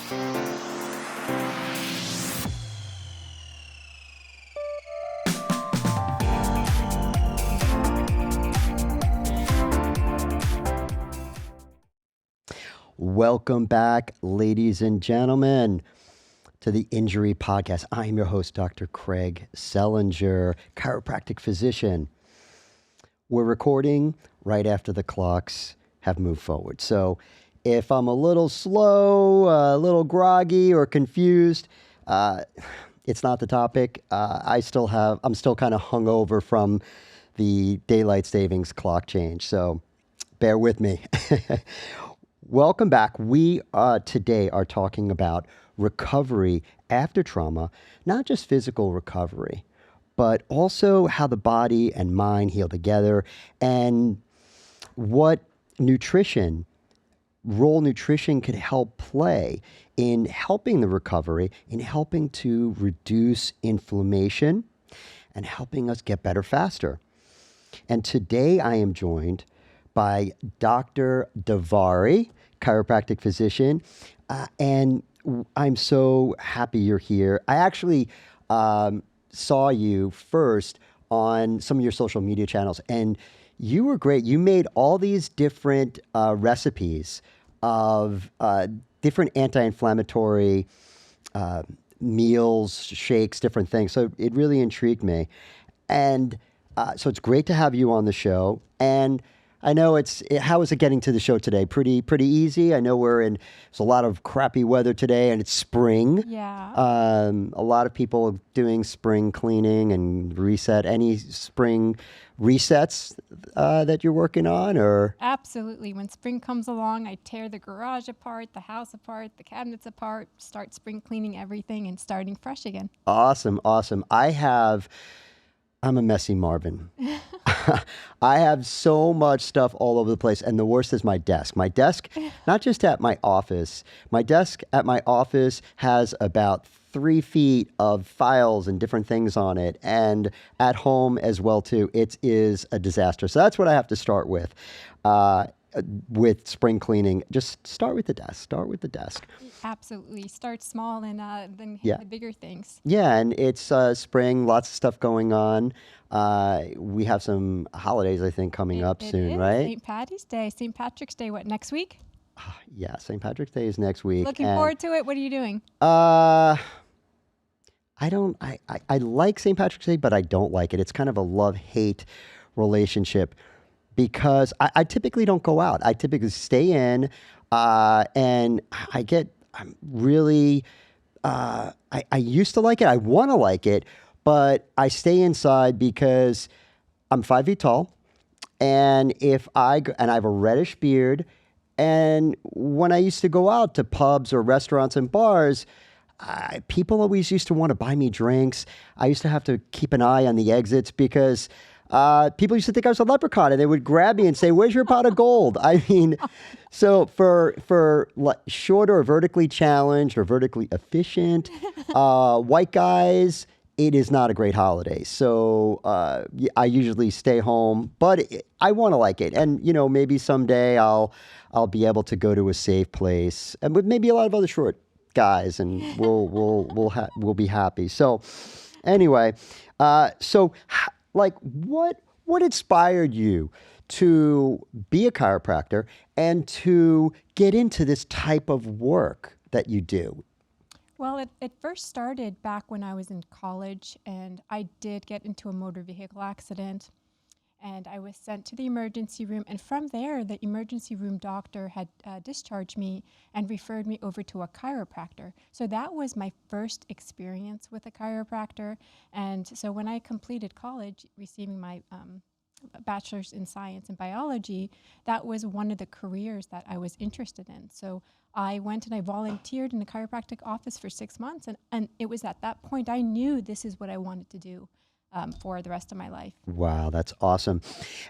Welcome back, ladies and gentlemen, to the Injury Podcast. I'm your host, Dr. Craig Selinger, chiropractic physician. We're recording right after the clocks have moved forward. So if I'm a little slow, a little groggy or confused, it's not the topic. I'm still kind of hungover from the daylight savings clock change. So bear with me. Welcome back. We today are talking about recovery after trauma, not just physical recovery, but also how the body and mind heal together and what role nutrition could help play in helping the recovery, in helping to reduce inflammation and helping us get better faster. And today I am joined by Dr. Davari, chiropractic physician, and I'm so happy you're here. I actually saw you first on some of your social media channels, and you were great. You made all these different recipes of different anti-inflammatory meals, shakes, different things. So it really intrigued me. And so it's great to have you on the show. And I know how is it getting to the show today? Pretty easy. I know there's a lot of crappy weather today and it's spring. Yeah. A lot of people doing spring cleaning and reset. Any spring resets that you're working on or? Absolutely. When spring comes along, I tear the garage apart, the house apart, the cabinets apart, start spring cleaning everything and starting fresh again. Awesome. I'm a messy Marvin. I have so much stuff all over the place. And the worst is my desk. My desk, not just at my office, my desk at my office has about 3 feet of files and different things on it. And at home as well, too. It is a disaster. So that's what I have to start with spring cleaning. Just start with the desk. Absolutely. Start small and then hit the bigger things. Yeah, and it's spring, lots of stuff going on. We have some holidays, I think, coming up soon, right? St. Patty's Day, St. Patrick's Day, what, next week? Yeah, St. Patrick's Day is next week. Looking forward to it. What are you doing? I like St. Patrick's Day, but I don't like it. It's kind of a love-hate relationship because I typically don't go out. I typically stay in and I'm really, I used to like it. I want to like it, but I stay inside because I'm 5 feet tall. And I have a reddish beard. And when I used to go out to pubs or restaurants and bars, people always used to want to buy me drinks. I used to have to keep an eye on the exits because people used to think I was a leprechaun and they would grab me and say, "Where's your pot of gold?" I mean, so for short or vertically challenged or vertically efficient white guys, it is not a great holiday. So I usually stay home, but I want to like it. And, maybe someday I'll be able to go to a safe place and with maybe a lot of other short guys and we'll be happy. So anyway, what inspired you to be a chiropractor and to get into this type of work that you do? Well, it first started back when I was in college, and I did get into a motor vehicle accident, and I was sent to the emergency room. And from there, the emergency room doctor had discharged me and referred me over to a chiropractor. So that was my first experience with a chiropractor. And so when I completed college, receiving my bachelor's in science and biology, that was one of the careers that I was interested in. So I went and I volunteered in the chiropractic office for 6 months. And it was at that point I knew this is what I wanted to do for the rest of my life. Wow, that's awesome.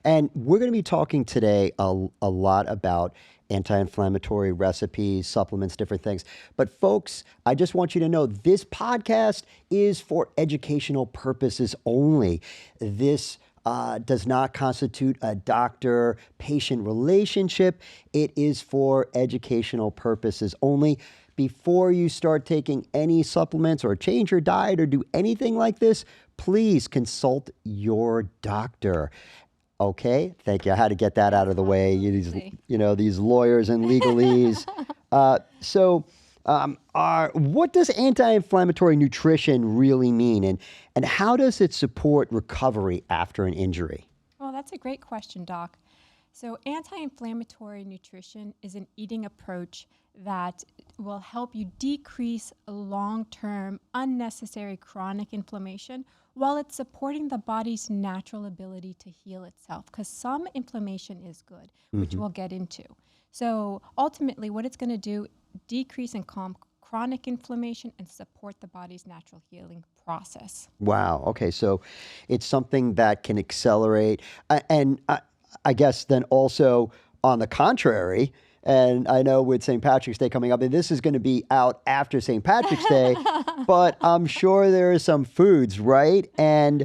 And we're going to be talking today a lot about anti-inflammatory recipes, supplements, different things. But folks, I just want you to know this podcast is for educational purposes only. This does not constitute a doctor-patient relationship. It is for educational purposes only. Before you start taking any supplements or change your diet or do anything like this, please consult your doctor. Okay, thank you. I had to get that out of the way. Absolutely. These lawyers and legalese. What does anti-inflammatory nutrition really mean, and how does it support recovery after an injury? Well, that's a great question, Doc. So, anti-inflammatory nutrition is an eating approach that will help you decrease long-term unnecessary chronic inflammation while it's supporting the body's natural ability to heal itself, because some inflammation is good, which we'll get into. So ultimately what it's going to do, decrease and calm chronic inflammation and support the body's natural healing process. Wow. Okay, so it's something that can accelerate, and I guess then also on the contrary. And I know with St. Patrick's Day coming up, and this is going to be out after St. Patrick's Day, but I'm sure there are some foods, right? And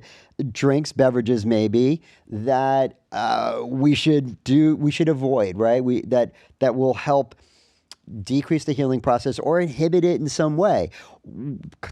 drinks, beverages maybe, that we should avoid, right? That will help decrease the healing process or inhibit it in some way.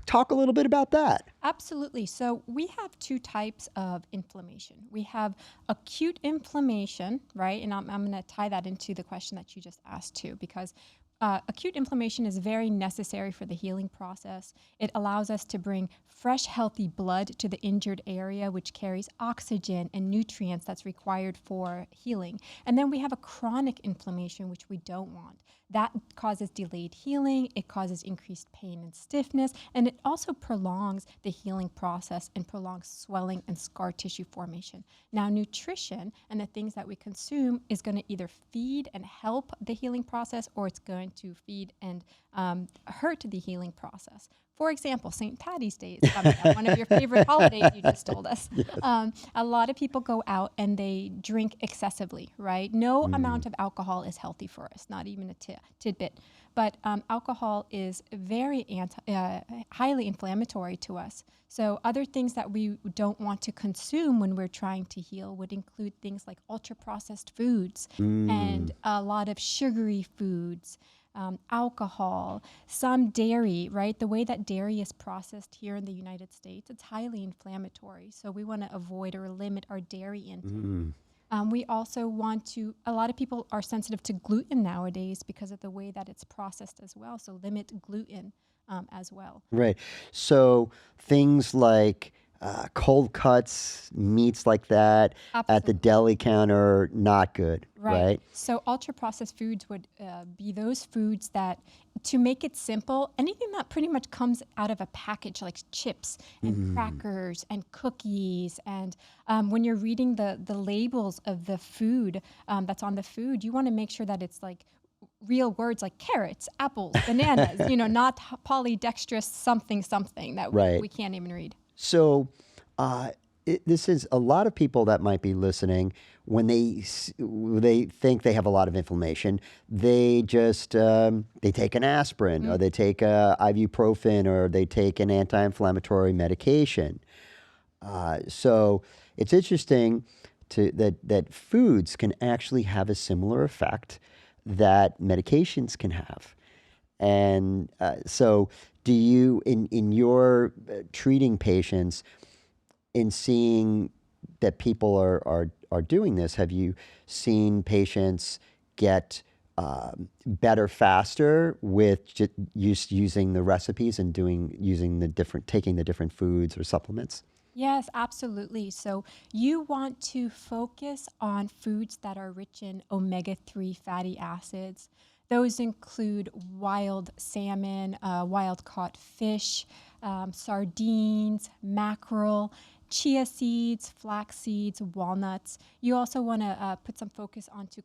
Talk a little bit about that. Absolutely. So we have two types of inflammation. We have acute inflammation, right? And I'm going to tie that into the question that you just asked too, because acute inflammation is very necessary for the healing process. It allows us to bring fresh, healthy blood to the injured area, which carries oxygen and nutrients that's required for healing. And then we have a chronic inflammation, which we don't want. That causes delayed healing, it causes increased pain and stiffness, and it also prolongs the healing process and prolongs swelling and scar tissue formation. Now, nutrition and the things that we consume is going to either feed and help the healing process, or it's going to feed and hurt the healing process. For example, St. Patty's Day is coming up, one of your favorite holidays you just told us. Yes. A lot of people go out and they drink excessively, right? No amount of alcohol is healthy for us, not even a tidbit. But alcohol is very highly inflammatory to us. So other things that we don't want to consume when we're trying to heal would include things like ultra-processed foods and a lot of sugary foods, alcohol, some dairy, right? The way that dairy is processed here in the United States, it's highly inflammatory. So we want to avoid or limit our dairy intake. We also want to, a lot of people are sensitive to gluten nowadays because of the way that it's processed as well. So limit gluten as well. Right. So things like cold cuts, meats like that at the Absolutely. deli counter, not good, right? So ultra processed foods would be those foods that, to make it simple, anything that pretty much comes out of a package, like chips and crackers and cookies. And when you're reading the labels of the food that's on the food, you want to make sure that it's like real words like carrots, apples, bananas, not polydextrous something that Right. we can't even read. So this is a lot of people that might be listening when they think they have a lot of inflammation. They just they take an aspirin or they take a ibuprofen or they take an anti-inflammatory medication. So it's interesting that foods can actually have a similar effect that medications can have. And so do you, in your treating patients, in seeing that people are doing this, have you seen patients get better faster with using the recipes and taking the different foods or supplements? Yes, absolutely. So you want to focus on foods that are rich in omega-3 fatty acids. Those include wild salmon, wild-caught fish, sardines, mackerel, chia seeds, flax seeds, walnuts. You also want to put some focus onto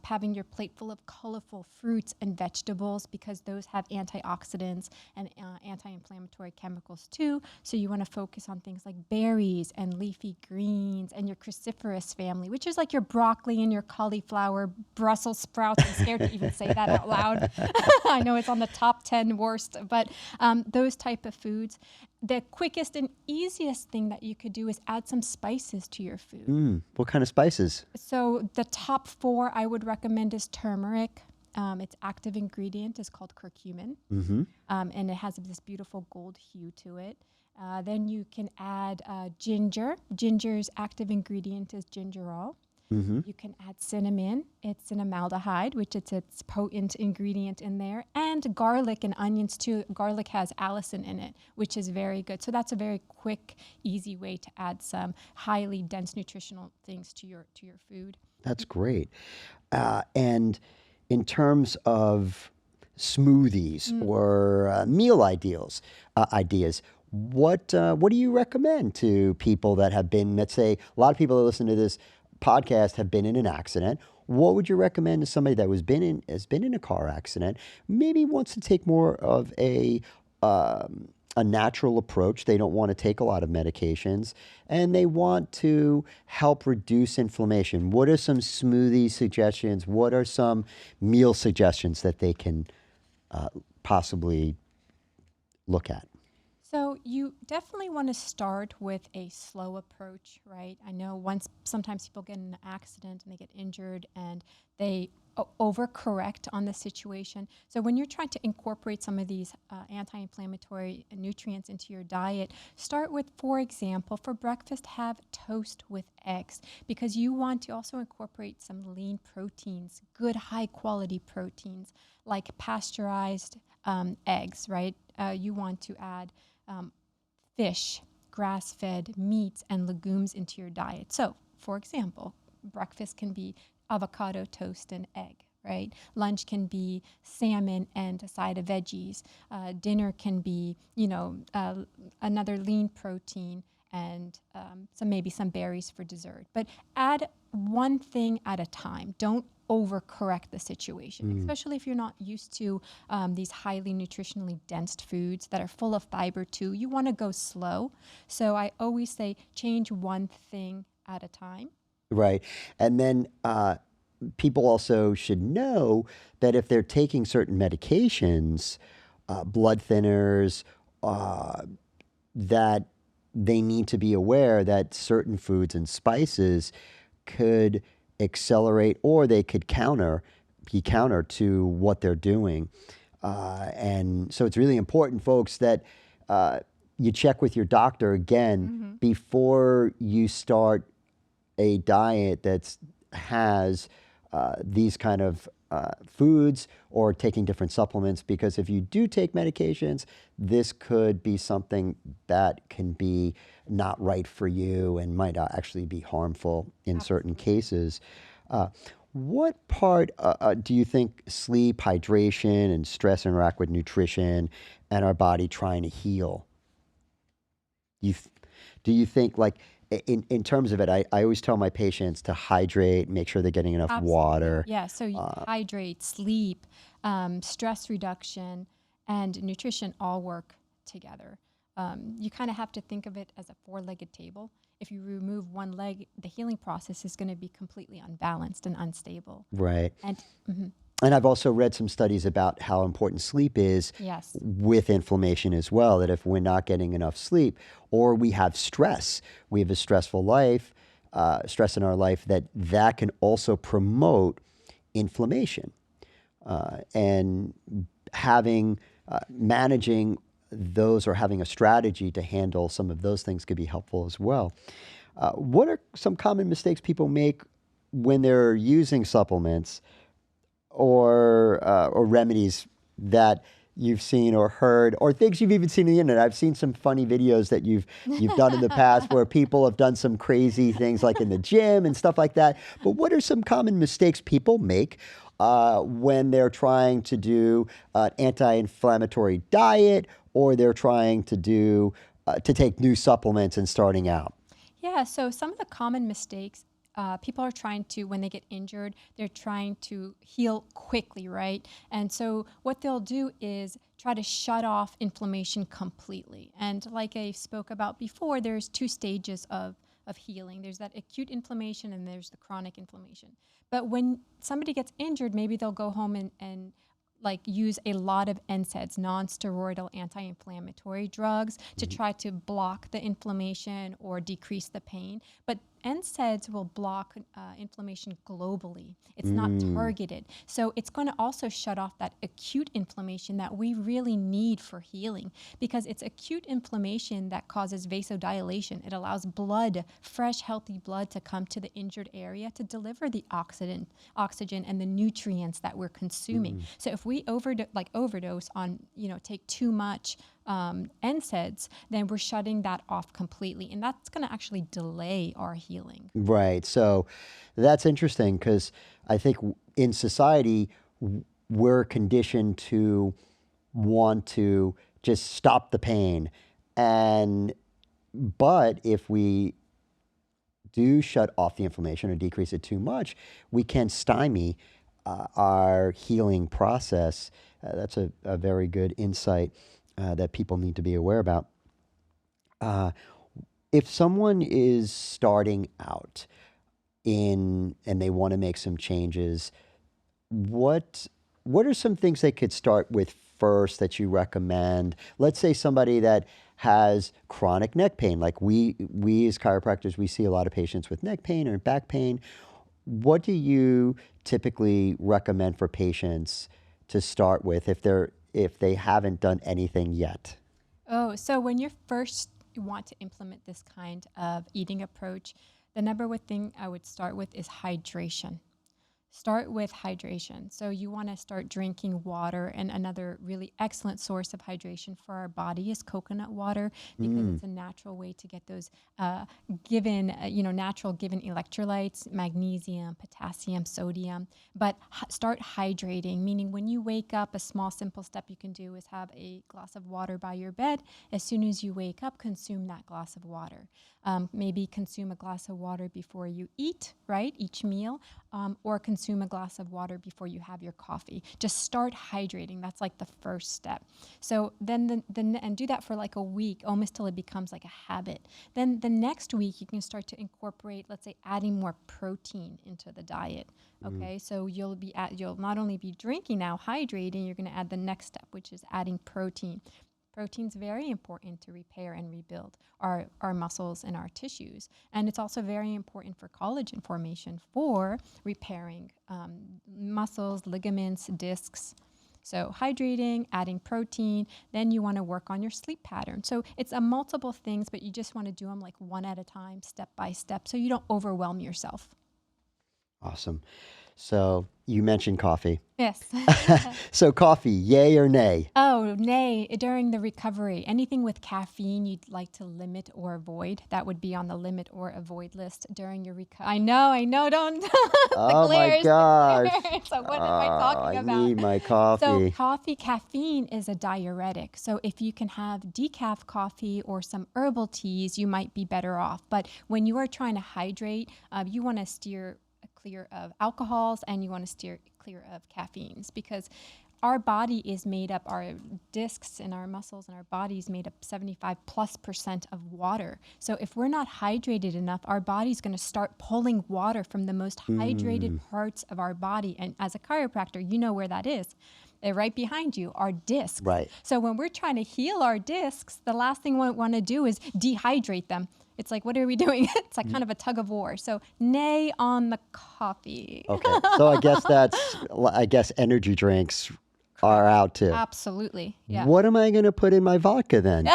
having your plate full of colorful fruits and vegetables, because those have antioxidants and anti-inflammatory chemicals too. So you want to focus on things like berries and leafy greens and your cruciferous family, which is like your broccoli and your cauliflower, Brussels sprouts. I'm scared to even say that out loud. I know it's on the top 10 worst, but those type of foods. The quickest and easiest thing that you could do is add some spices to your food. What kind of spices? So the top 4 I would recommend is turmeric. Its active ingredient is called curcumin, and it has this beautiful gold hue to it. Then you can add ginger. Ginger's active ingredient is gingerol. You can add cinnamon. It's an amaldehyde, which it's its potent ingredient in there. And garlic and onions too. Garlic has allicin in it, which is very good. So that's a very quick, easy way to add some highly dense nutritional things to your food. That's great. And in terms of smoothies or meal ideas, what do you recommend to people that have been, let's say, a lot of people that listen to this podcast have been in an accident? What would you recommend to somebody that has been in a car accident, maybe wants to take more of a natural approach? They don't want to take a lot of medications, and they want to help reduce inflammation. What are some smoothie suggestions? What are some meal suggestions that they can possibly look at? So you definitely want to start with a slow approach, right? I know sometimes people get in an accident and they get injured and they overcorrect on the situation. So when you're trying to incorporate some of these anti-inflammatory nutrients into your diet, start with, for example, for breakfast, have toast with eggs, because you want to also incorporate some lean proteins, good high quality proteins like pasteurized eggs, right? You want to add fish, grass-fed meats, and legumes into your diet. So, for example, breakfast can be avocado toast and egg, right? Lunch can be salmon and a side of veggies. Dinner can be, another lean protein and maybe some berries for dessert. But add one thing at a time. Don't overcorrect the situation, especially if you're not used to these highly nutritionally dense foods that are full of fiber too. You want to go slow. So I always say change one thing at a time. Right. And then people also should know that if they're taking certain medications, blood thinners, that they need to be aware that certain foods and spices could accelerate, or they could be counter to what they're doing. And so it's really important, folks, that you check with your doctor again before you start a diet that has these kind of foods or taking different supplements, because if you do take medications, this could be something that can be not right for you and might actually be harmful in certain cases. What part do you think sleep, hydration, and stress interact with nutrition and our body trying to heal? Do you think, like, in terms of it, I always tell my patients to hydrate, make sure they're getting enough water. Yeah, so you hydrate, sleep, stress reduction, and nutrition all work together. You kind of have to think of it as a four-legged table. If you remove one leg, the healing process is going to be completely unbalanced and unstable. Right. And And I've also read some studies about how important sleep is yes, with inflammation as well, that if we're not getting enough sleep, or we have stress, we have a stressful life, stress in our life, that can also promote inflammation. And managing those, or having a strategy to handle some of those things, could be helpful as well. What are some common mistakes people make when they're using supplements or remedies that you've seen or heard, or things you've even seen on the internet? I've seen some funny videos that you've done in the past where people have done some crazy things, like in the gym and stuff like that. But what are some common mistakes people make when they're trying to do an anti-inflammatory diet, or they're trying to take new supplements and starting out? yeah. So some of the common mistakes people are trying to, when they get injured, they're trying to heal quickly, right? And so what they'll do is try to shut off inflammation completely. And like I spoke about before, there's two stages of healing. There's that acute inflammation and there's the chronic inflammation. But when somebody gets injured, maybe they'll go home and like use a lot of NSAIDs, non-steroidal anti-inflammatory drugs, to try to block the inflammation or decrease the pain. But NSAIDs will block inflammation globally. It's not targeted. So it's going to also shut off that acute inflammation that we really need for healing, because it's acute inflammation that causes vasodilation. It allows blood, fresh, healthy blood, to come to the injured area to deliver the oxygen and the nutrients that we're consuming. So if we overdose on, take too much NSAIDs, then we're shutting that off completely. And that's going to actually delay our healing. Right. So that's interesting, because I think in society, we're conditioned to want to just stop the pain. But if we do shut off the inflammation or decrease it too much, we can stymie our healing process. That's a very good insight that people need to be aware about. If someone is starting out and they want to make some changes, what are some things they could start with first that you recommend? Let's say somebody that has chronic neck pain, like we as chiropractors, we see a lot of patients with neck pain or back pain. What do you typically recommend for patients to start with if they haven't done anything yet? Oh, so when you want to implement this kind of eating approach, the number one thing I would start with is hydration. Start with hydration. So you want to start drinking water, and another really excellent source of hydration for our body is coconut water, because it's a natural way to get those natural given electrolytes, magnesium, potassium, sodium. But start hydrating, meaning when you wake up, a small simple step you can do is have a glass of water by your bed. As soon as you wake up, consume that glass of water. Maybe consume a glass of water before you eat, right? Each meal, or consume a glass of water before you have your coffee. Just start hydrating. That's like the first step. So then and do that for like a week, almost till it becomes like a habit. Then the next week you can start to incorporate, let's say, adding more protein into the diet. Okay, so you'll not only be drinking now, hydrating, you're going to add the next step, which is adding protein. Protein's very important to repair and rebuild our muscles and our tissues. And it's also very important for collagen formation, for repairing muscles, ligaments, discs. So hydrating, adding protein, then you want to work on your sleep pattern. So it's a multiple things, but you just want to do them like one at a time, step by step, so you don't overwhelm yourself. Awesome. So you mentioned coffee. Yes. So coffee, yay or nay? Oh, nay. During the recovery, anything with caffeine you'd like to limit or avoid, that would be on the limit or avoid list during your recovery. I know, don't. Oh my gosh. So what am I talking about? I need my coffee. So caffeine is a diuretic. So if you can have decaf coffee or some herbal teas, you might be better off. But when you are trying to hydrate, you want to steer clear of alcohols, and you want to steer clear of caffeines, because our body is made up, our discs and our muscles and our body is made up 75+% of water. So if we're not hydrated enough, our body's going to start pulling water from the most hydrated parts of our body. And as a chiropractor, you know where that is. They're right behind you, our discs. Right. So when we're trying to heal our discs, the last thing we want to do is dehydrate them. It's like, what are we doing? It's like kind of a tug of war. So nay on the coffee. Okay. So I guess energy drinks are out too. Absolutely. Yeah. What am I going to put in my vodka then?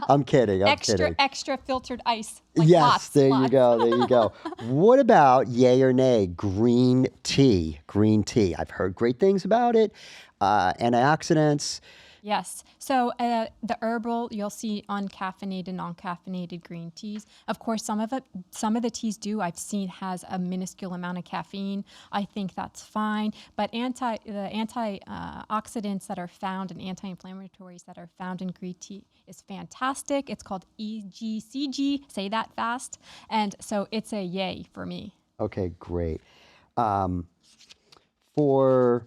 I'm kidding. Extra filtered ice. Like Yes, lots. There you go. What about yay or nay, green tea? Green tea. I've heard great things about it. Antioxidants. Yes. So the herbal, you'll see uncaffeinated, non-caffeinated green teas. Of course, some of the teas I've seen has a minuscule amount of caffeine. I think that's fine. But the antioxidants that are found and anti-inflammatories that are found in green tea is fantastic. It's called EGCG. Say that fast. And so it's a yay for me. Okay, great. Um, for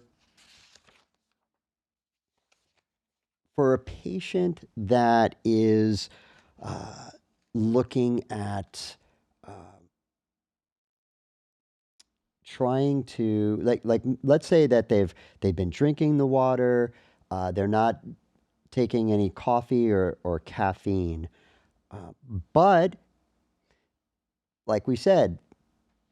for a patient that is looking at trying to let's say that they've been drinking the water, they're not taking any coffee or caffeine, but like we said,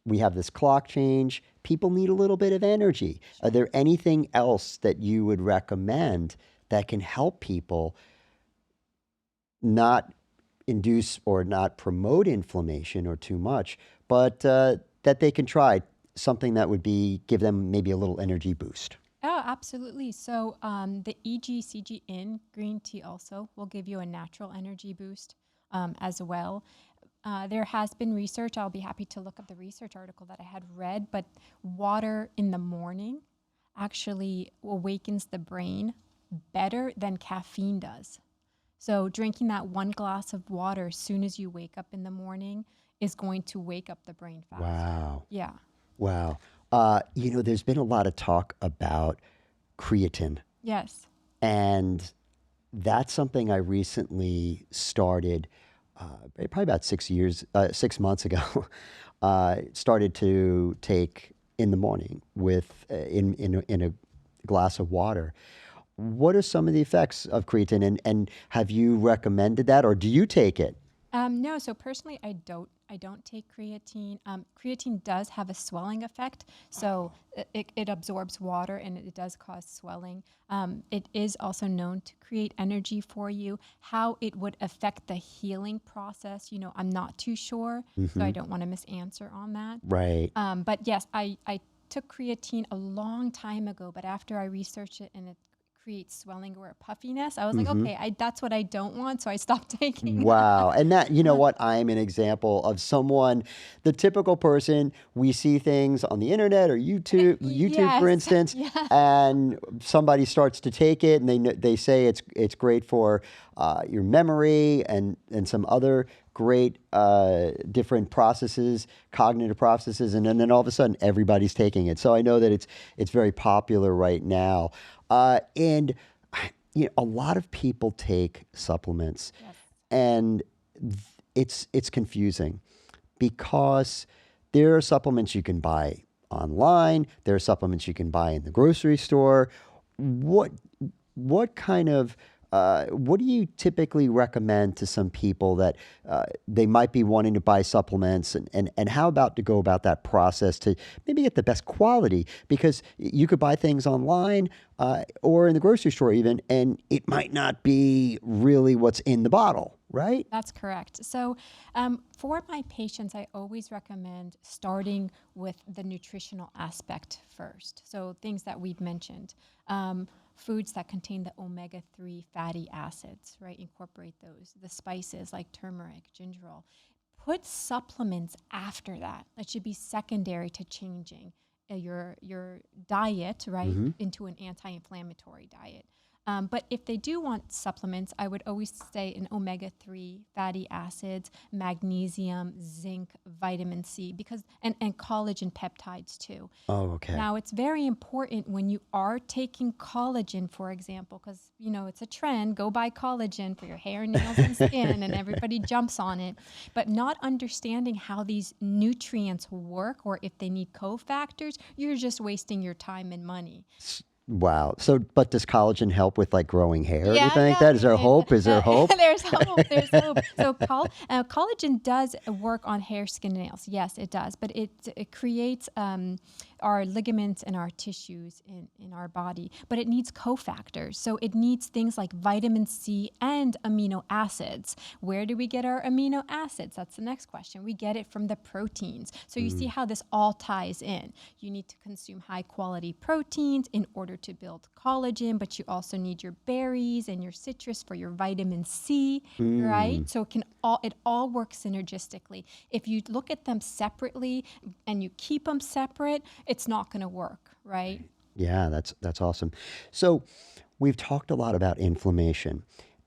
we have this clock change. People need a little bit of energy. Are there anything else that you would recommend that can help people not induce or not promote inflammation or too much, but that they can try something that would be give them maybe a little energy boost? Oh, absolutely. So the EGCG in green tea also will give you a natural energy boost as well. There has been research. I'll be happy to look up the research article that I had read, but water in the morning actually awakens the brain better than caffeine does. So drinking that one glass of water as soon as you wake up in the morning is going to wake up the brain faster. Wow. Yeah. Wow. There's been a lot of talk about creatine, Yes. and that's something I recently started, probably about 6 months ago. Started to take in the morning with in a glass of water. What are some of the effects of creatine, and have you recommended that, or do you take it? No, so personally, I don't take creatine. Creatine does have a swelling effect, so it absorbs water and it does cause swelling. It is also known to create energy for you. How it would affect the healing process, I'm not too sure, so I don't want to misanswer on that. Right. But yes, I took creatine a long time ago, but after I researched it and it creates swelling or puffiness, I was like, okay, that's what I don't want, so I stopped taking that. Wow. And that, you know what? I'm an example of someone, the typical person, we see things on the internet or YouTube, for Yes, instance, yeah. and somebody starts to take it and they say it's great for your memory and some other great different processes, cognitive processes, and then all of a sudden everybody's taking it. So I know that it's very popular right now. And a lot of people take supplements, Yes. and it's confusing because there are supplements you can buy online. There are supplements you can buy in the grocery store. What what kind of what do you typically recommend to some people that they might be wanting to buy supplements, and how about to go about that process to maybe get the best quality? Because you could buy things online or in the grocery store even, and it might not be really what's in the bottle, right? That's correct. So, for my patients, I always recommend starting with the nutritional aspect first. So, things that we've mentioned, foods that contain the omega-3 fatty acids, right? Incorporate those. The spices like turmeric, gingerol. Put supplements after that. That should be secondary to changing your diet, right, into an anti-inflammatory diet. But if they do want supplements, I would always say an omega-3 fatty acids, magnesium, zinc, vitamin C, and collagen peptides too. Oh, okay. Now, it's very important when you are taking collagen, for example, because, it's a trend, go buy collagen for your hair, nails, and skin, and everybody jumps on it. But not understanding how these nutrients work or if they need cofactors, you're just wasting your time and money. Wow. So, but does collagen help with like growing hair or Yeah, anything like yeah. that? Is there hope? Is there hope? There's hope. There's hope. So collagen does work on hair, skin, and nails. Yes, it does. But it creates our ligaments and our tissues in our body, but it needs cofactors. So it needs things like vitamin C and amino acids. Where do we get our amino acids? That's the next question. We get it from the proteins. So you see how this all ties in. You need to consume high quality proteins in order to build collagen, but you also need your berries and your citrus for your vitamin C, right? So it all works synergistically. If you look at them separately and you keep them separate, it's not going to work, right? Yeah, that's awesome. So we've talked a lot about inflammation,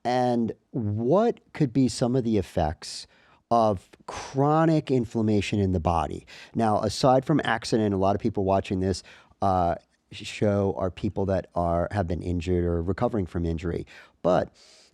and what could be some of the effects of chronic inflammation in the body? Now, aside from accident, a lot of people watching this show are people that have been injured or recovering from injury. But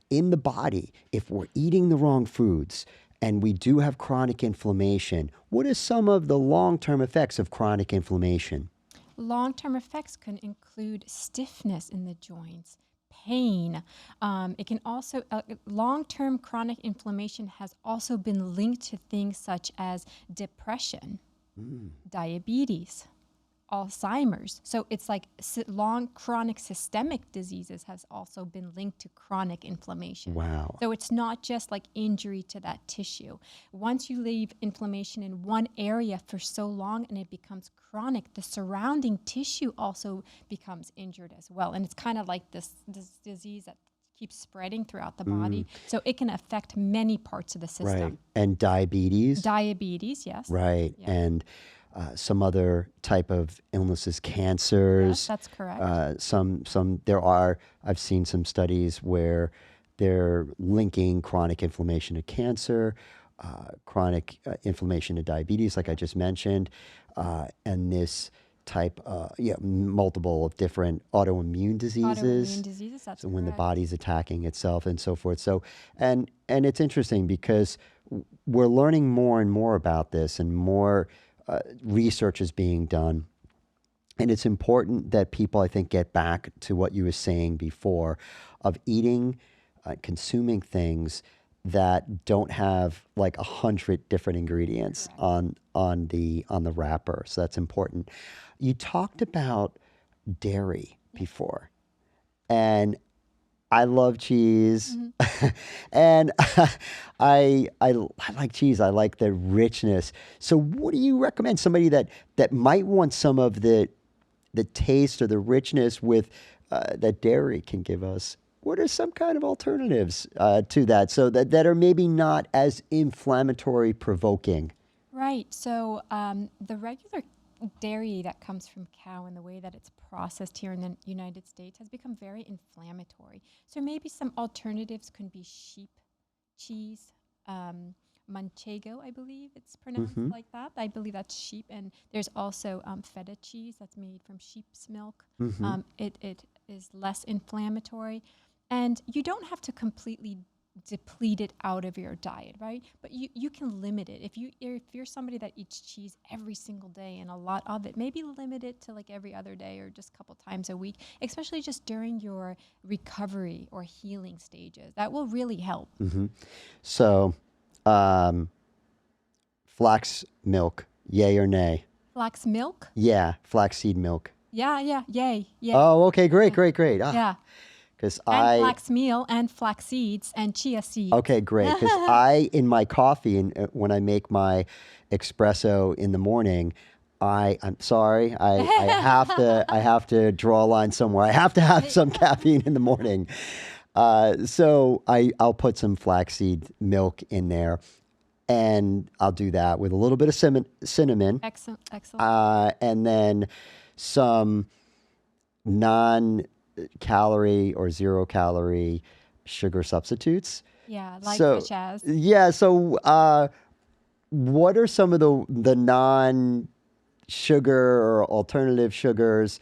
in the body, if we're eating the wrong foods and we do have chronic inflammation, what are some of the long-term effects of chronic inflammation? Long-term effects can include stiffness in the joints, pain. It can also, long-term chronic inflammation has also been linked to things such as depression, diabetes, Alzheimer's. So it's like long chronic systemic diseases has also been linked to chronic inflammation. Wow. So it's not just like injury to that tissue. Once you leave inflammation in one area for so long and it becomes chronic, the surrounding tissue also becomes injured as well. And it's kind of like this disease that keeps spreading throughout the body. So it can affect many parts of the system. Right. And diabetes? Diabetes, yes. Right. Yeah. And some other type of illnesses, cancers. Yes, that's correct. I've seen some studies where they're linking chronic inflammation to cancer, chronic inflammation to diabetes, like I just mentioned, and this type, multiple of different autoimmune diseases. Autoimmune diseases, that's So when the correct. body's attacking itself and so forth. So, and it's interesting because we're learning more and more about this, and more research is being done. And it's important that people, I think, get back to what you were saying before of eating, consuming things that don't have like 100 different ingredients on the wrapper. So that's important. You talked about dairy before, and I love cheese, and I like cheese. I like the richness. So, what do you recommend somebody that might want some of the taste or the richness with that dairy can give us? What are some kind of alternatives to that, so that are maybe not as inflammatory provoking? Right. So the regular dairy that comes from cow and the way that it's processed here in the United States has become very inflammatory. So maybe some alternatives could be sheep cheese, manchego, I believe it's pronounced like that. I believe that's sheep. And there's also feta cheese that's made from sheep's milk. It is less inflammatory. And you don't have to completely deplete it out of your diet, right? But you can limit it. If you're somebody that eats cheese every single day and a lot of it, maybe limit it to like every other day or just a couple times a week, especially just during your recovery or healing stages. That will really help. So, flax milk, yay or nay? Flax milk? Yeah, flaxseed milk. Yeah, yay. Oh, okay, great. Yeah. Because And flax meal and flax seeds and chia seeds. Okay, great. Because in my coffee, and when I make my espresso in the morning, I'm sorry, I have to draw a line somewhere. I have to have some caffeine in the morning. So I'll put some flaxseed milk in there, and I'll do that with a little bit of cinnamon. Excellent. And then some non-calorie or zero-calorie sugar substitutes. Yeah, such as. Yeah, so what are some of the non-sugar or alternative sugars?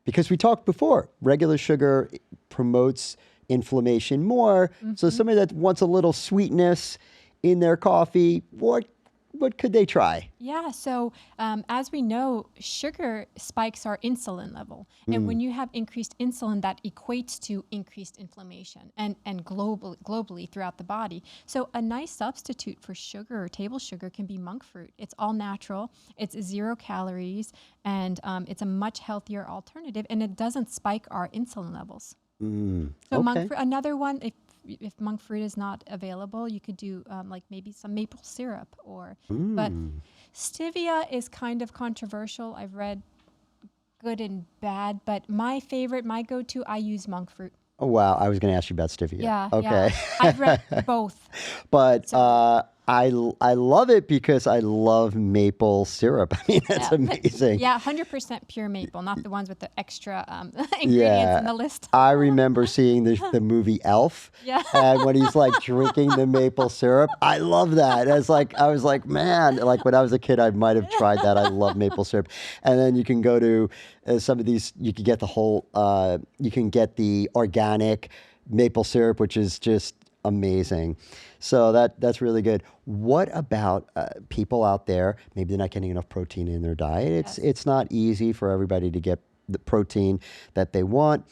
Because we talked before, regular sugar promotes inflammation more. So somebody that wants a little sweetness in their coffee, what what could they try? Yeah, so as we know, sugar spikes our insulin level. And when you have increased insulin, that equates to increased inflammation and globally throughout the body. So a nice substitute for sugar or table sugar can be monk fruit. It's all natural, it's 0 calories, and it's a much healthier alternative, and it doesn't spike our insulin levels. So monk Okay. fruit, another one, if monk fruit is not available, you could do like maybe some maple syrup but stevia is kind of controversial. I've read good and bad, but my favorite, my go-to, I use monk fruit. Oh, wow. I was going to ask you about stevia. Yeah, yeah. Okay. I've read both. But So I love it because I love maple syrup. I mean, that's yeah, amazing. yeah, 100% pure maple, not the ones with the extra ingredients in Yeah. the list. I remember seeing the movie Elf, Yeah. and when he's like drinking the maple syrup, I love that. It's like I was like, man, like when I was a kid, I might have tried that. I love maple syrup, and then you can go to some of these. You can get the whole. You can get the organic maple syrup, which is just amazing. So that's really good. What about people out there? Maybe they're not getting enough protein in their diet. Yes. It's not easy for everybody to get the protein that they want.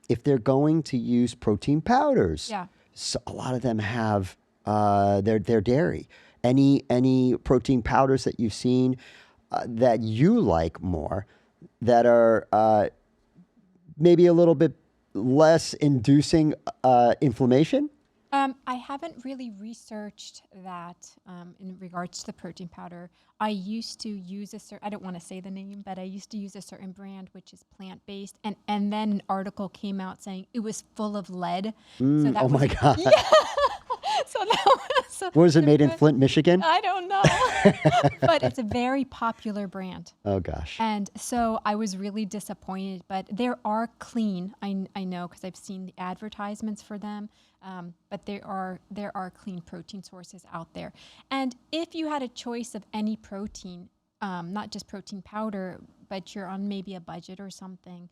If they're going to use protein powders, Yeah. so a lot of them have their dairy. Any protein powders that you've seen that you like more that are maybe a little bit less inducing inflammation? I haven't really researched that in regards to the protein powder. I used to use I don't want to say the name, but I used to use a certain brand which is plant-based, and then an article came out saying it was full of lead. So that Oh was my God. yeah. So that was Was it made in but Flint, Michigan? I don't know, but it's a very popular brand. Oh gosh. And so I was really disappointed, but there are clean. I know because I've seen the advertisements for them. But there are clean protein sources out there. And if you had a choice of any protein, not just protein powder, but you're on maybe a budget or something,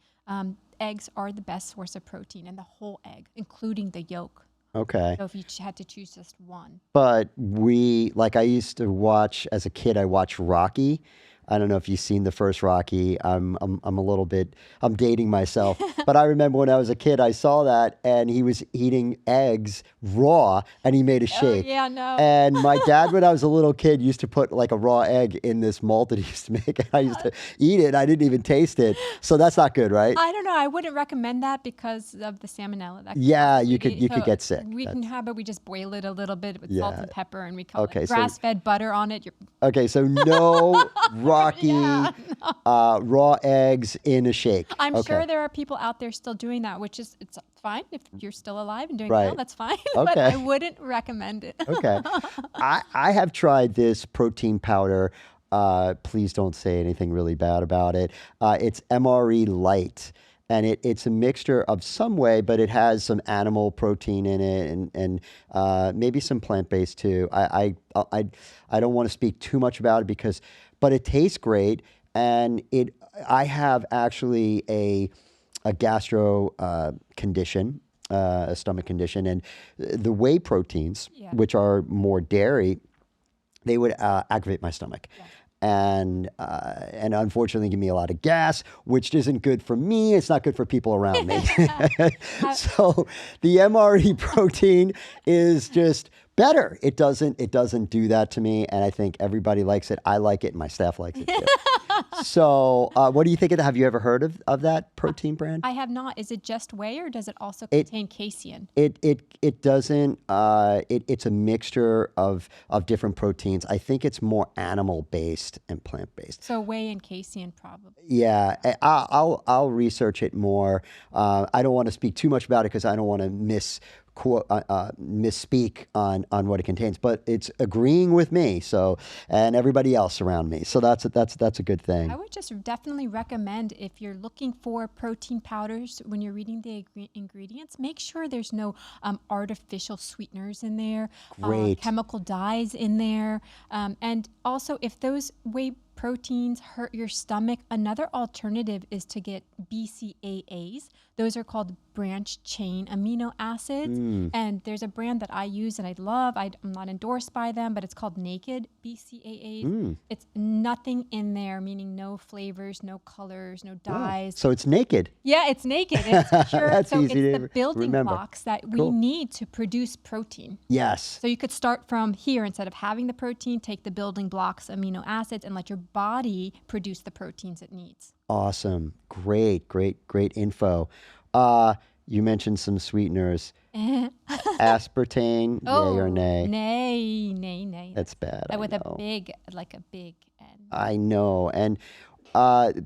eggs are the best source of protein, and the whole egg, including the yolk. Okay. So if you had to choose just one. But like I used to watch as a kid, I watched Rocky. I don't know if you've seen the first Rocky. I'm a little bit, I'm dating myself, but I remember when I was a kid, I saw that and he was eating eggs raw and he made a Oh shake. yeah, no. And my dad, when I was a little kid, used to put like a raw egg in this malt that he used to make. And I used to eat it. I didn't even taste it. So that's not good, right? I don't know. I wouldn't recommend that because of the salmonella. That Yeah, you possibly could so get sick. We can have it. We just boil it a little bit with salt Yeah. and pepper, and we call Okay, it so- grass-fed butter on it. Okay, so no Rocky Yeah, raw eggs in a shake. I'm Okay. sure there are people out there still doing that, which is it's fine if you're still alive and doing well. Right. That's fine. But Okay. I wouldn't recommend it. Okay. I have tried this protein powder. Please don't say anything really bad about it. It's MRE Light. And it's a mixture of some whey, but it has some animal protein in it and maybe some plant-based too. I don't want to speak too much about it but it tastes great. And I have actually a gastro condition, a stomach condition, and the whey proteins, Yeah. which are more dairy, they would aggravate my stomach. Yeah. And unfortunately give me a lot of gas, which isn't good for me. It's not good for people around me. So the MRE protein is just better. It doesn't do that to me, and I think everybody likes it. I like it, and my staff likes it too. So what do you think of that? Have you ever heard of that protein brand? I have not. Is it just whey, or does it also contain casein? It doesn't. It's a mixture of different proteins. I think it's more animal based and plant based. So whey and casein probably. Yeah, I'll research it more. I don't want to speak too much about it because I don't want to misspeak on what it contains, but it's agreeing with me. So and everybody else around me. So that's a good thing. I would just definitely recommend if you're looking for protein powders when you're reading the ingredients, make sure there's no artificial sweeteners in there, Great. chemical dyes in there, and also if those whey proteins, hurt your stomach, another alternative is to get BCAAs. Those are called branch chain amino acids. And there's a brand that I use and I love. I'm not endorsed by them, but it's called Naked BCAAs. It's nothing in there, meaning no flavors, no colors, no dyes. So it's naked. Yeah, it's naked. It's pure. That's So easy it's to the building remember. blocks that we Cool. need to produce protein. Yes. So you could start from here. Instead of having the protein, take the building blocks, amino acids, and let your body produce the proteins it needs. Awesome. Great info. You mentioned some sweeteners. Aspartame, yay or nay? Nay. That's bad. I With know. a big N. I know. And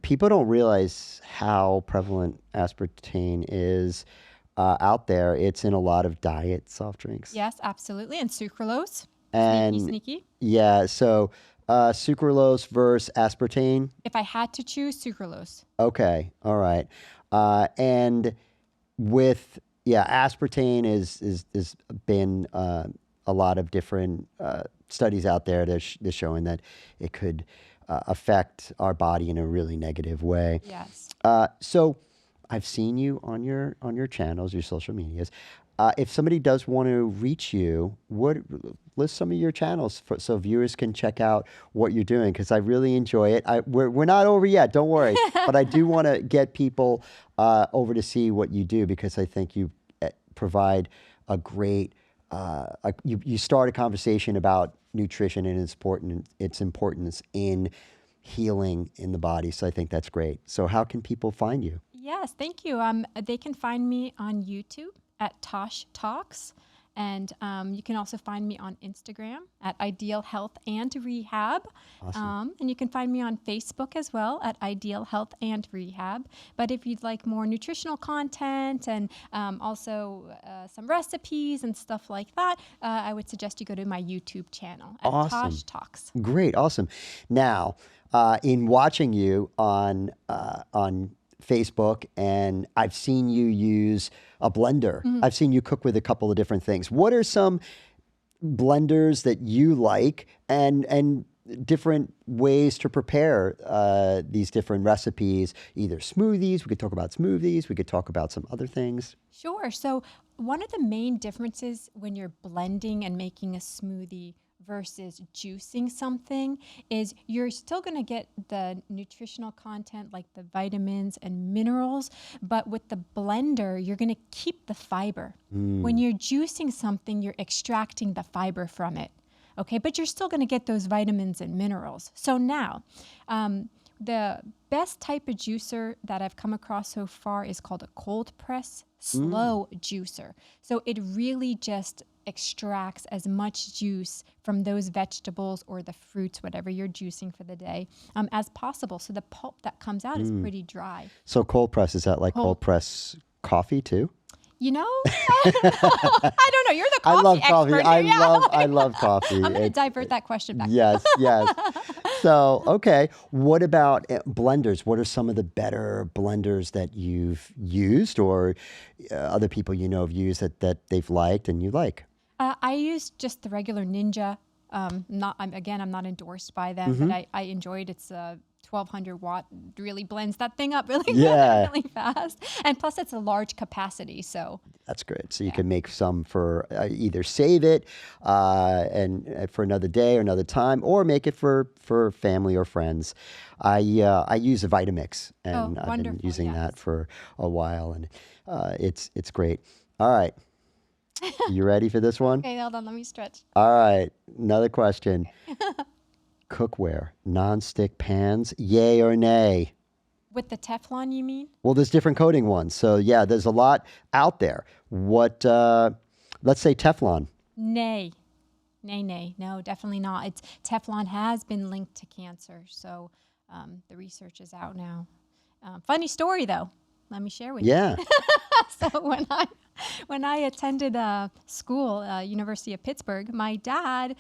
people don't realize how prevalent aspartame is out there. It's in a lot of diet soft drinks. Yes, absolutely. And sucralose. And Sneaky. yeah, so sucralose versus aspartame. If I had to choose, sucralose. Okay, all right. And with aspartame is been a lot of different studies out there that's showing that it could affect our body in a really negative way. Yes. So I've seen you on your channels, your social medias. If somebody does want to reach you, list some of your channels so viewers can check out what you're doing, because I really enjoy it. We're not over yet, don't worry. But I do want to get people over to see what you do, because I think you provide a great, you start a conversation about nutrition and its importance in healing in the body. So I think that's great. So how can people find you? Yes, thank you. They can find me on YouTube at Tosh Talks. And you can also find me on Instagram at Ideal Health and Rehab. Awesome. And you can find me on Facebook as well at Ideal Health and Rehab. But if you'd like more nutritional content and also some recipes and stuff like that, I would suggest you go to my YouTube channel at Awesome. Tosh Talks. Great, awesome. Now, in watching you on Facebook, and I've seen you use a blender. I've seen you cook with a couple of different things. What are some blenders that you like, and different ways to prepare these different recipes? Either smoothies, we could talk about smoothies, we could talk about some other things. Sure. So one of the main differences when you're blending and making a smoothie versus juicing something is you're still going to get the nutritional content like the vitamins and minerals, but with the blender, you're going to keep the fiber. When you're juicing something, you're extracting the fiber from it. Okay, but you're still going to get those vitamins and minerals. So now, the best type of juicer that I've come across so far is called a cold press slow juicer. So it really just extracts as much juice from those vegetables or the fruits, whatever you're juicing for the day, as possible. So the pulp that comes out is pretty dry. So cold press, is that like cold press coffee too? You know, I don't know. You're the coffee I love coffee. expert. I love coffee. I'm going to divert that question back. Yes. So, okay. What about blenders? What are some of the better blenders that you've used, or other people you know have used that they've liked and you like? I use just the regular Ninja. I'm not endorsed by them, but I enjoyed its 1200 watt. Really blends that thing up really really fast. And plus, it's a large capacity, so that's good. So you can make some for either save it and for another day or another time, or make it for family or friends. I use a Vitamix, and I've been using that for a while, and it's great. All right. You ready for this one? Okay, hold on, let me stretch. All right, another question. Cookware, nonstick pans, yay or nay? With the Teflon, you mean? Well, there's different coating ones. So yeah, there's a lot out there. What, let's say Teflon. Nay. No, definitely not. Teflon has been linked to cancer, so the research is out now. Funny story though, let me share with you. Yeah. So when I attended school, University of Pittsburgh, my dad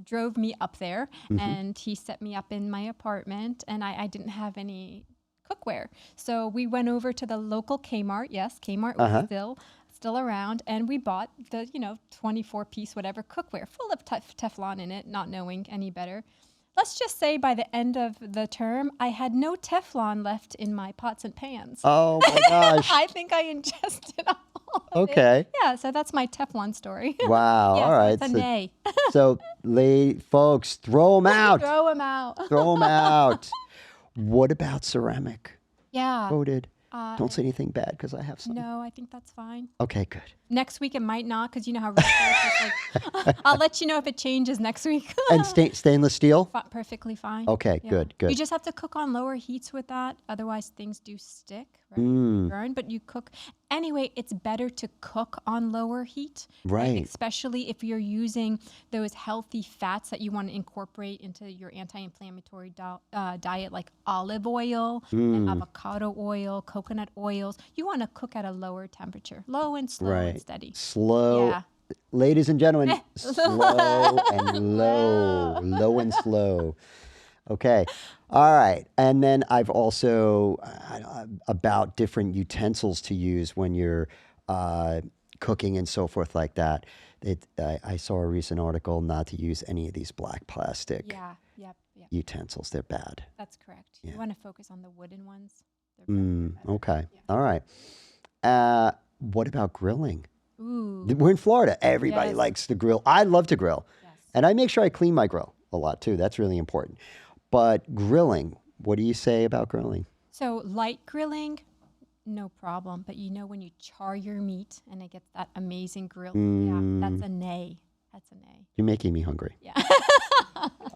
drove me up there, and he set me up in my apartment, and I didn't have any cookware. So we went over to the local Kmart. Yes, Kmart was still around, and we bought the 24-piece whatever cookware full of Teflon in it, not knowing any better. let's just say by the end of the term, I had no Teflon left in my pots and pans. Oh my gosh. I think I ingested all of it. Okay. Yeah, so that's my Teflon story. Wow. Yeah, All so right. it's a nay. So, folks, throw them out. Throw them out. Throw them out. What about ceramic? Yeah. Voted. Don't say anything bad because I have some. No, I think that's fine. Okay, good. Next week it might not, because you know how research is like. I'll let you know if it changes next week. And stainless steel? Perfectly fine. Okay, Yeah. good. You just have to cook on lower heats with that. Otherwise, things do stick, right? Burn, but you cook. Anyway, it's better to cook on lower heat. Right. Especially if you're using those healthy fats that you want to incorporate into your anti-inflammatory diet, like olive oil and avocado oil, coconut oils. You want to cook at a lower temperature, low and slow and steady. Slow. Yeah. Ladies and gentlemen, slow and low. Low and slow. Okay. All right. And then I've also about different utensils to use when you're cooking and so forth like that. I saw a recent article not to use any of these black plastic Yep. utensils. They're bad. That's correct. You want to focus on the wooden ones. They're better. Okay. Yeah. All right. What about grilling? Ooh. We're in Florida. Everybody Yes. likes to grill. I love to grill. Yes. And I make sure I clean my grill a lot too. That's really important. But grilling, what do you say about grilling? So light grilling, no problem. But you know when you char your meat and it gets that amazing grill, that's a nay. That's a nay. You're making me hungry. Yeah.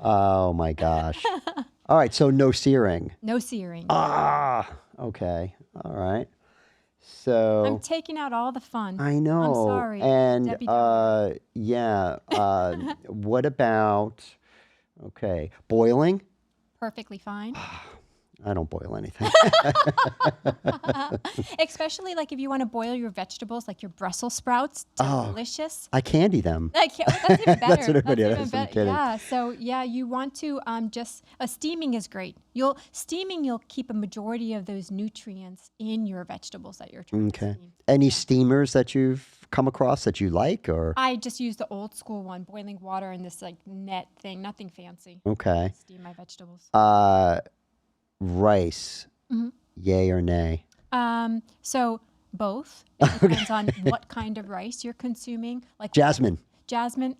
Oh my gosh. All right. So no searing. No searing. Okay. All right. So I'm taking out all the fun. I know. I'm sorry. And Debbie Downer. what about boiling? Perfectly fine. I don't boil anything. Especially like if you want to boil your vegetables, like your Brussels sprouts, delicious. I candy them. That's even better. That's what everybody even does. I'm kidding. Yeah. So you want to just steaming is great. You'll keep a majority of those nutrients in your vegetables that you're trying to steam. Any steamers that you've come across that you like, or? I just use the old school one, boiling water in this like net thing, nothing fancy. Okay. Steam my vegetables. Rice, yay or nay? So both. It depends on what kind of rice you're consuming. Like Jasmine. Jasmine,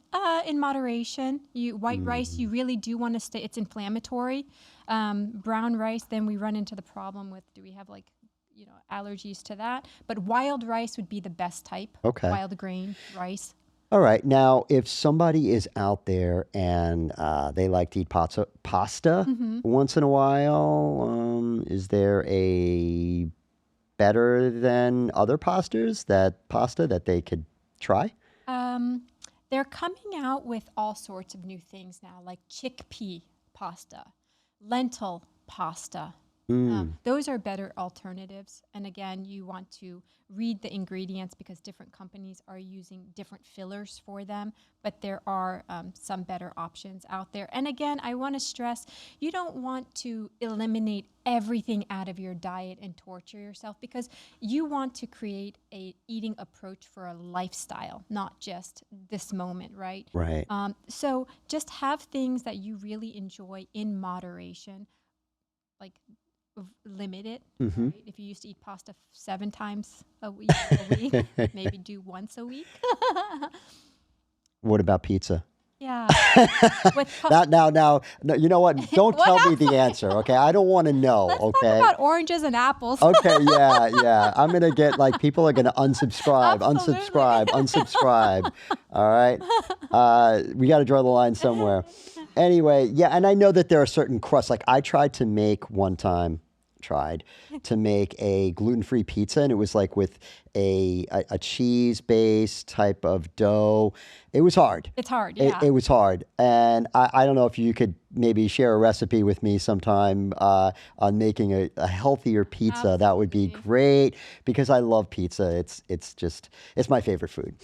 in moderation. White rice, you really do want to stay. It's inflammatory. Brown rice, then we run into the problem with, do we have allergies to that? But wild rice would be the best type. Okay. Wild grain rice. All right. Now, if somebody is out there and they like to eat pasta once in a while, is there a better than other pasta that they could try? They're coming out with all sorts of new things now, like chickpea pasta, lentil pasta. Those are better alternatives. And again, you want to read the ingredients because different companies are using different fillers for them. But there are some better options out there. And again, I want to stress, you don't want to eliminate everything out of your diet and torture yourself, because you want to create a eating approach for a lifestyle, not just this moment, right? Right. So just have things that you really enjoy in moderation, like limit it. Right? If you used to eat pasta 7 times a week, maybe do once a week. What about pizza? Yeah. Now, you know what? Don't tell me the answer, okay? I don't want to know, Let's okay? talk about oranges and apples. Okay, yeah. I'm going to get, people are going to unsubscribe. All right? We got to draw the line somewhere. Anyway, yeah, and I know that there are certain crusts. Like I tried to make a gluten-free pizza, and it was like with a cheese-based type of dough. It was hard. It's hard, yeah. It was hard. And I don't know if you could maybe share a recipe with me sometime on making a healthier pizza. Absolutely. That would be great, because I love pizza. It's my favorite food.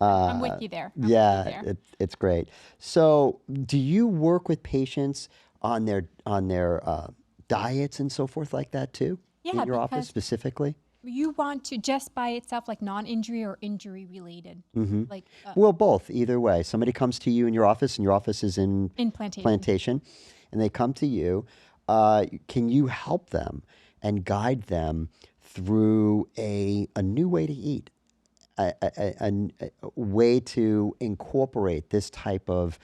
I'm with you there. I'm with you there. It's great. So do you work with patients on their diets and so forth like that too? Yeah, in your office because specifically? You want to just by itself, like non-injury or injury related, like Well, both, either way. Somebody comes to you in your office, and your office is in implantation. plantation, and they come to you. Can you help them and guide them through a new way to eat, a way to incorporate this type of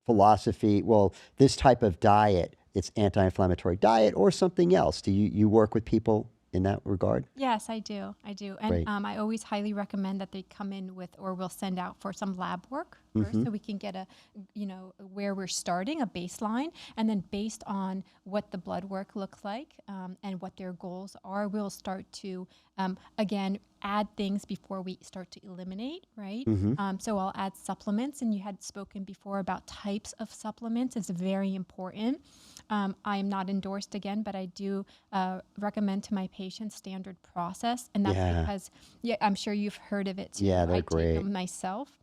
philosophy? Well, this type of diet, it's anti-inflammatory diet or something else. Do you work with people in that regard? Yes, I do. I do. And Great. I always highly recommend that they come in with, or we'll send out for some lab work first so we can get where we're starting, a baseline. And then based on what the blood work looks like and what their goals are, we'll start to, again, add things before we start to eliminate, right? So I'll add supplements. And you had spoken before about types of supplements. It's very important. I am not endorsed again, but I do recommend to my patients standard process. And that's Yeah. because, yeah, I'm sure you've heard of it too. Yeah, they're I take great. them myself.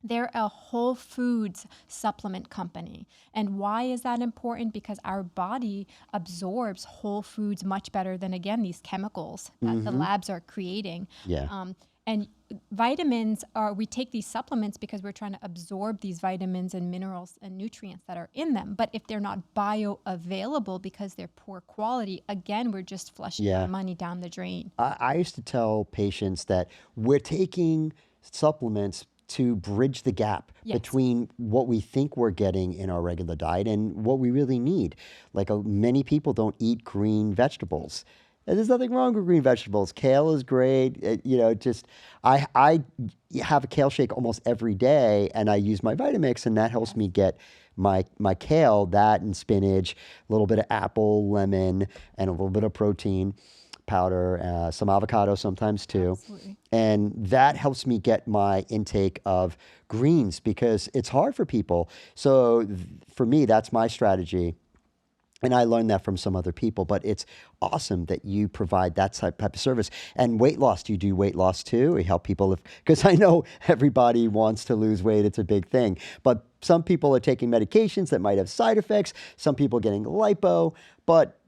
They're a whole foods supplement company. And why is that important? Because our body absorbs whole foods much better than, again, these chemicals that the labs are creating. Yeah. And vitamins are, we take these supplements because we're trying to absorb these vitamins and minerals and nutrients that are in them. But if they're not bioavailable because they're poor quality, again, we're just flushing Yeah. our money down the drain. I used to tell patients that we're taking supplements to bridge the gap Yes. between what we think we're getting in our regular diet and what we really need. Like many people don't eat green vegetables. And there's nothing wrong with green vegetables. Kale is great. Just I have a kale shake almost every day, and I use my Vitamix, and that helps me get my kale, that and spinach, a little bit of apple, lemon, and a little bit of protein powder, some avocado sometimes too. Absolutely. And that helps me get my intake of greens because it's hard for people. So for me, that's my strategy. And I learned that from some other people, but it's awesome that you provide that type of service. And weight loss, do you do weight loss too? You help people, because I know everybody wants to lose weight. It's a big thing. But some people are taking medications that might have side effects. Some people getting lipo. But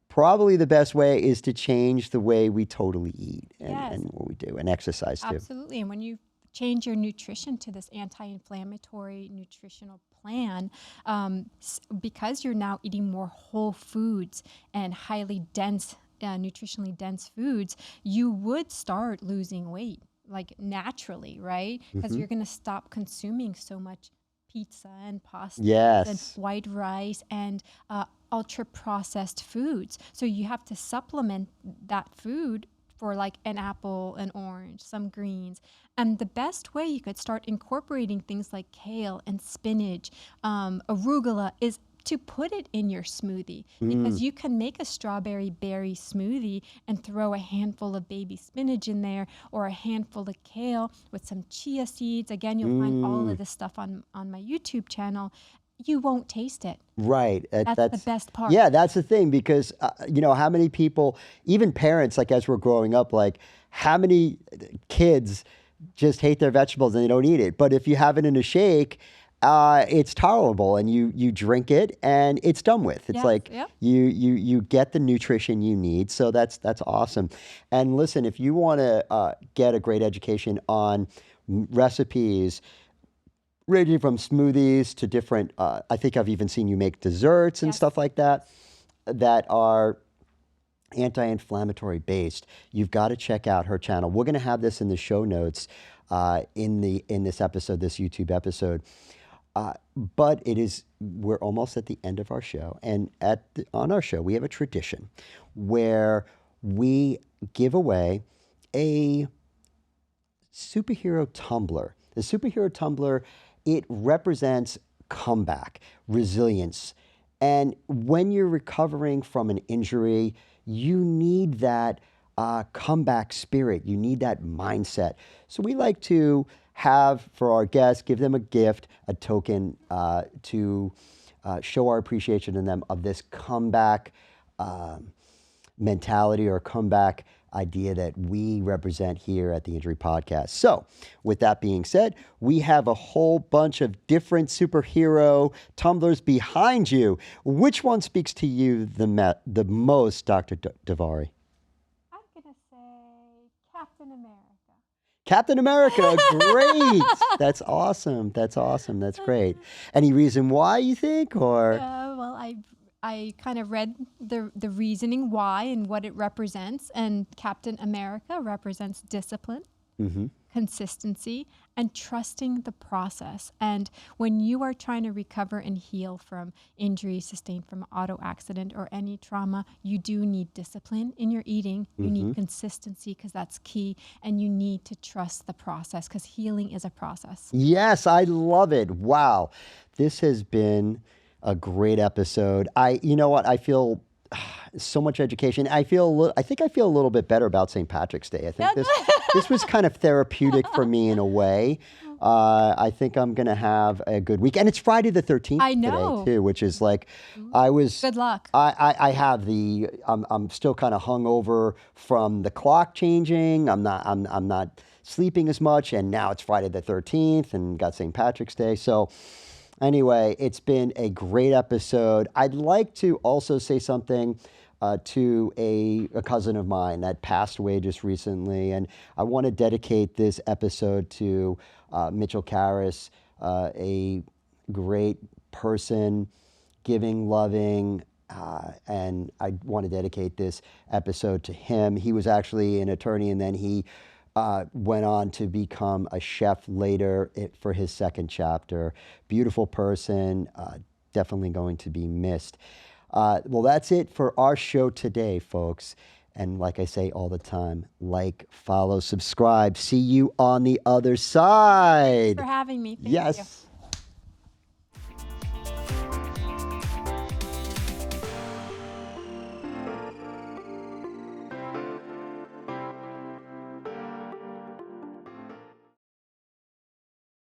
probably the best way is to change the way we totally eat Yes. and what we do and exercise too. Absolutely. And when you change your nutrition to this anti-inflammatory nutritional plan, because you're now eating more whole foods and highly dense, nutritionally dense foods, you would start losing weight like naturally, right? Because you're going to stop consuming so much pizza and pasta and Yes. white rice and ultra processed foods. So you have to supplement that food for like an apple, an orange, some greens. And the best way you could start incorporating things like kale and spinach, arugula, is to put it in your smoothie, because you can make a strawberry berry smoothie and throw a handful of baby spinach in there or a handful of kale with some chia seeds. Again, you'll find all of this stuff on my YouTube channel. You won't taste it. Right. That's the best part. Yeah, that's the thing because, how many people, even parents, like as we're growing up, like how many kids just hate their vegetables and they don't eat it. But if you have it in a shake, it's tolerable and you drink it and it's done with. It's Yes, like yep. you get the nutrition you need. So that's awesome. And listen, if you want to get a great education on recipes, ranging from smoothies to different, I think I've even seen you make desserts and Yes. stuff like that that are anti-inflammatory based. You've got to check out her channel. We're going to have this in the show notes in this episode, this YouTube episode. But we're almost at the end of our show. And on our show, we have a tradition where we give away a superhero tumbler. The superhero tumbler, it represents comeback, resilience. And when you're recovering from an injury, you need that comeback spirit. You need that mindset. So we like to have for our guests, give them a gift, a token to show our appreciation in them of this comeback mentality or comeback idea that we represent here at the Injury Podcast. So, with that being said, we have a whole bunch of different superhero tumblers behind you. Which one speaks to you the most, Dr. Davari? I'm going to say Captain America. Captain America, great. That's awesome. That's awesome. That's great. Any reason why you think, or? Well, I kind of read the reasoning why and what it represents, and Captain America represents discipline, consistency, and trusting the process. And when you are trying to recover and heal from injury sustained from an auto accident or any trauma, you do need discipline in your eating. You need consistency because that's key, and you need to trust the process because healing is a process. Yes, I love it. Wow. This has been a great episode. You know what? I feel so much education. I think I feel a little bit better about St. Patrick's Day. I think this was kind of therapeutic for me in a way. I think I'm gonna have a good week, and it's Friday the 13th I know. today too, which is like I was. Good luck. I have the. I'm still kind of hungover from the clock changing. I'm not sleeping as much, and now it's Friday the 13th, and got St. Patrick's Day. So. Anyway, it's been a great episode. I'd like to also say something to a cousin of mine that passed away just recently, and I want to dedicate this episode to Mitchell Karras, a great person, giving, loving, and I want to dedicate this episode to him. He was actually an attorney, and then he went on to become a chef later for his second chapter. Beautiful person, definitely going to be missed. Well, that's it for our show today, folks. And like I say all the time, like, follow, subscribe. See you on the other side. Thanks for having me. Thank yes. you.